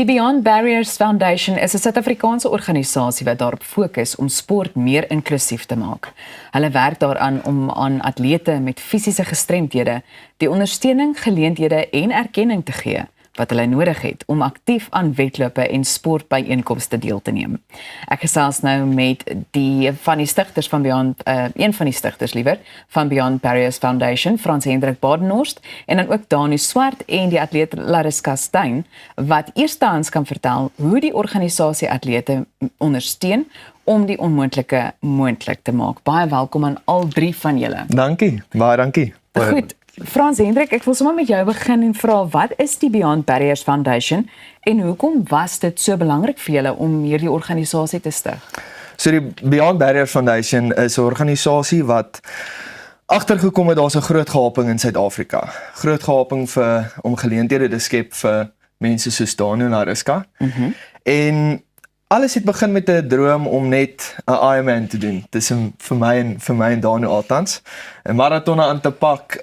Die Beyond Barriers Foundation is 'n Suid-Afrikaanse organisasie wat daarop fokus om sport meer inklusief te maak. Hulle werk daaraan om aan atlete met fisiese gestremthede die ondersteuning, geleenthede en erkenning te gee wat hulle nodig het om aktief aan wedlope en sportbyeenkomste deel te neem. Ek gesels nou met een van die stigters van Beyond Barriers Foundation, Frans Hendrik Badenhorst, en dan ook Danu Swart en die atleet Lariska Steyn, wat eerstehands kan vertel hoe die organisasie atlete ondersteun om die onmoontlike moontlik te maak. Baie welkom aan al drie van julle. Dankie, baie dankie. Goed. Frans Hendrik, ek wil sommer met jou begin en vra, wat is die Beyond Barriers Foundation en hoekom was dit so belangrik vir julle om hierdie organisasie te stig? So die Beyond Barriers Foundation is 'n organisasie wat agtergekom het daar's 'n groot gaping in Suid-Afrika. Groot gaping om geleenthede te skep vir mense soos Danu en Lariska. En alles het begin met 'n droom om net 'n Ironman te doen. Dis vir my en Danu altans 'n marathon aan te pak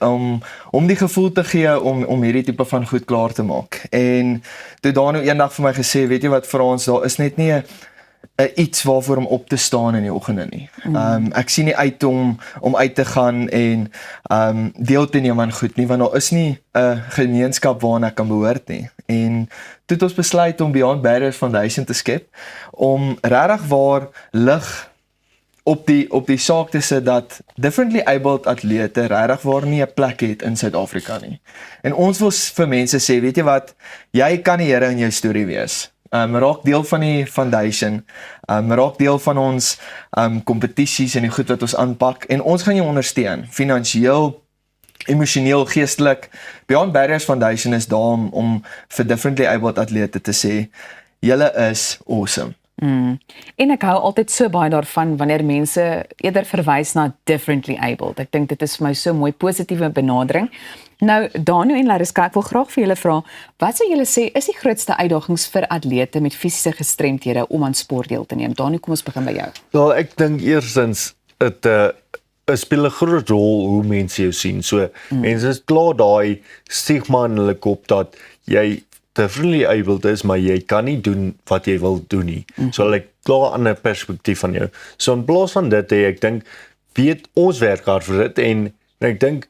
om die gevoel te gee om hierdie tipe van goed klaar te maak. En toe Danu eendag vir my gesê, weet jy wat Frans, daar is net nie 'n iets waarvoor om op te staan in die oggende nie. Ek sien nie uit om uit te gaan en deel te neem aan goed nie, want daar is nie 'n gemeenskap waarna ek kan behoort nie. En toe het ons besluit om Beyond Barriers Foundation te skep, om regtig waar lig op die saak te sit dat differently abled atlete regtig waar nie 'n plek het in Suid-Afrika nie. En ons wil vir mense sê, weet jy wat, jy kan die Here in jou storie wees. Raak deel van die foundation, raak deel van ons kompetisies en die goed wat ons aanpak, en ons gaan jou ondersteun, finansiëel, emosioneel, geestelik. Beyond Barriers Foundation is daar om vir differently abled atlete te sê, julle is awesome. En ek hou altyd so baie daarvan wanneer mense eerder verwys na differently abled. Ek dink dit is vir my so mooi positiewe benadering. Nou, Danu en Lariska, ek wil graag vir julle vra, wat sou julle sê is die grootste uitdagings vir atlete met fisiese gestremthede om aan sport deel te neem? Danu, kom ons begin by jou. Wel, ek dink eerstens dit speel 'n groot rol hoe mense jou sien. So mense is klaar daai stigma in hulle kop dat jy differently abled is, maar jy kan nie doen wat jy wil doen nie. So hulle klaar 'n ander perspektief van jou. So in plaas van dit, ek dink weet ons werk hard vir dit, en ek dink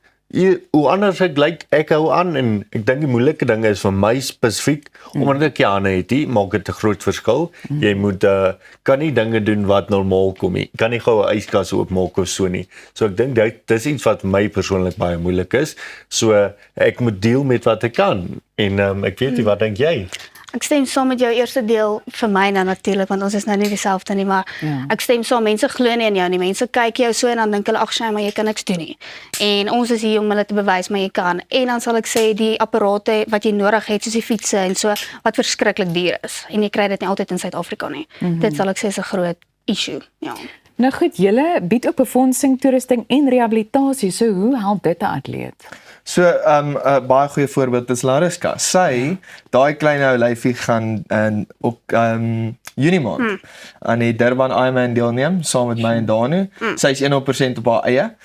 hoe anders ek hou aan, en ek dink die moeilike ding is vir my spesifiek, omdat ek jane het, maak dit 'n groot verskil. Jy moet kan nie dinge doen wat normaal kom nie. Kan nie gou 'n yskas oopmaak of so nie. So ek dink dis iets wat vir my persoonlik baie moeilik is. So ek moet deel met wat ek kan. En ek weet nie, wat dink jy? Ek stem saam met jou eerste deel vir my nou natuurlik, want ons is nou nie dieselfde nie, maar ek stem saam, mense glo nie in jou nie, mense kyk jou so en dan dink hulle, ag sy, maar jy kan niks doen nie. En ons is hier om hulle te bewys, maar jy kan. En dan sal ek sê, die apparate wat jy nodig het, soos die fietsse en so, wat verskriklik duur is. En jy kry dit nie altyd in Suid-Afrika nie. Dit sal ek sê is 'n groot issue, ja. Nou goed, julle bied ook befondsing, toerusting en rehabilitasie, so hoe help dit 'n atleet? So, 'n baie goeie voorbeeld is Lariska. Sy, daai klein ou lyfie gaan op Junie maand aan die Durban Ironman deelneem, saam met my en Danu. Sy is 100% op haar eie.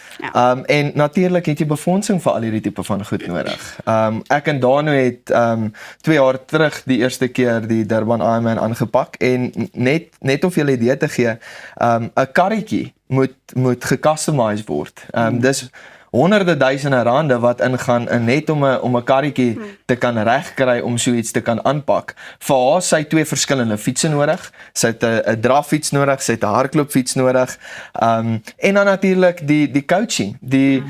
En natuurlik het jy befondsing vir al hierdie tipe van goed nodig. Ek en Danu het 2 jaar terug die eerste keer die Durban Ironman aangepak, en net om vir julle idee te gee, 'n karretjie moet gecustomize word. Dis honderde duisende rande wat ingaan net om 'n karretjie te kan regkry om so iets te kan aanpak. Vir haar, sy het 2 verskillende fietsse nodig. Sy het 'n draffiets nodig, sy het 'n hardloopfiets nodig. En dan natuurlik die coaching, die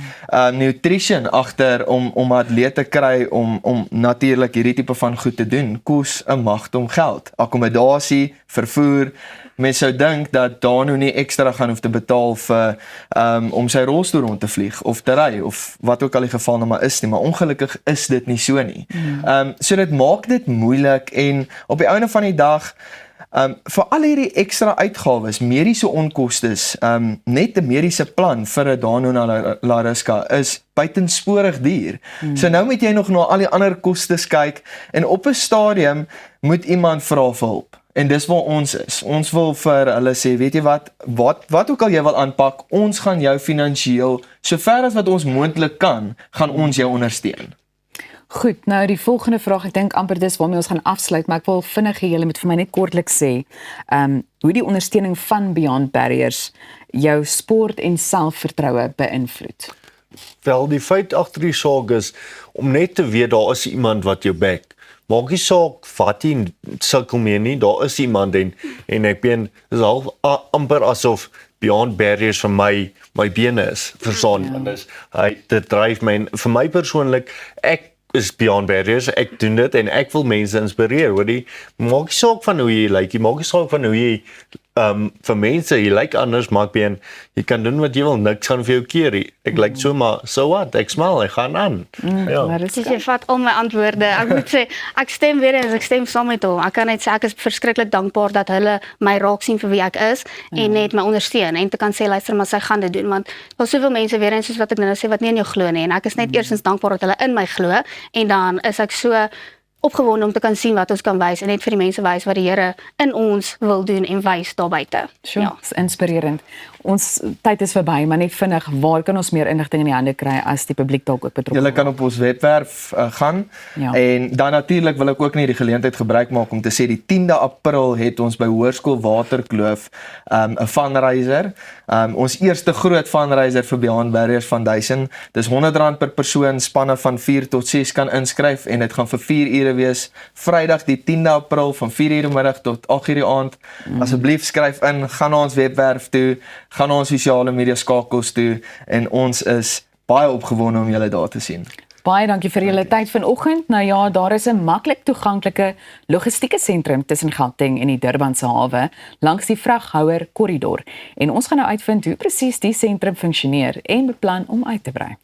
nutrition agter om atlete te kry om natuurlik hierdie tipe van goed te doen. Kos 'n magdom geld. Akkommodasie, vervoer. Mens sou dink dat Danu nie ekstra gaan hoef te betaal vir om sy rolstoel rond te vlieg of te ry of wat ook al die geval nou maar is nie, maar ongelukkig is dit nie so nie. So dit maak dit moeilik, en op die einde van die dag vir al hierdie ekstra uitgawes, mediese onkostes, net 'n mediese plan vir 'n Danu en Lariska is buitensporig duur. So nou moet jy nog na al die ander kostes kyk, en op 'n stadium moet iemand vra vir hulp. En dis waar ons is. Ons wil vir hulle sê, weet jy wat ook al jy wil aanpak, ons gaan jou finansiëel, sover as wat ons moontlik kan, gaan ons jou ondersteun. Goed, nou die volgende vraag, ek dink amper dis waarmee ons gaan afsluit, maar ek wil vinnig hê julle moet vir my net kortliks sê, hoe die ondersteuning van Beyond Barriers jou sport en selfvertroue beïnvloed. Wel, die feit agter die saak is om net te weet daar is iemand wat jou back. Maak nie saak wat jy sukkel mee nie, daar is iemand en ek ben is al amper asof Beyond Barriers vir my bene is, verstaan, want dit dryf my, en vir my persoonlik, ek is Beyond Barriers, ek doen dit en ek wil mense inspireer, hoorie, maak nie saak van hoe jy lyk, maak nie saak van hoe jy vir mense, jy lyk anders, maar jy kan doen wat jy wil, niks gaan vir jou keer, ek lyk so, maar so what, ek smile, ek gaan aan. Dus jy vat al my antwoorde, ek moet sê, ek stem weer eens, ek stem saam met hom, ek kan net sê, ek is verskriklik dankbaar dat hulle my raak sien vir wie ek is, en net my ondersteun, en te kan sê, luister, maar sy gaan dit doen, want daar soveel mense weer eens, soos wat ek nou sê, wat nie in jou glo nie, en ek is net eerstens dankbaar dat hulle in my glo, en dan is ek so opgewonde om te kan sien wat ons kan wys en net vir die mense wys wat die Here in ons wil doen en wys daar buite. Sure, is inspirerend. Ons tyd is verby, maar net vinnig, waar kan ons meer inligting in die hande kry as die publiek dalk ook betrokke? Julle kan op ons webwerf gaan en dan natuurlik wil ek ook net die geleentheid gebruik maak om te sê die 10de April het ons by Hoërskool Waterkloof 'n fundraiser. Ons eerste groot fundraiser vir Beyond Barriers Foundation. Dis R100 per persoon, spanne van 4 tot 6 kan inskryf en dit gaan vir 4 ure wees. Vrydag die 10de April van 4 uur die middag tot 8 uur die aand. Asseblief skryf in, gaan na ons webwerf toe, gaan na ons sosiale media skakels toe en ons is baie opgewonde om julle daar te sien. Baie dankie vir julle tyd vanoggend. Nou ja, daar is 'n maklik toeganklike logistieke sentrum tussen Gauteng en die Durbanse hawe langs die vraghouer korridor. En ons gaan nou uitvind hoe presies die sentrum funksioneer en beplan om uit te brei.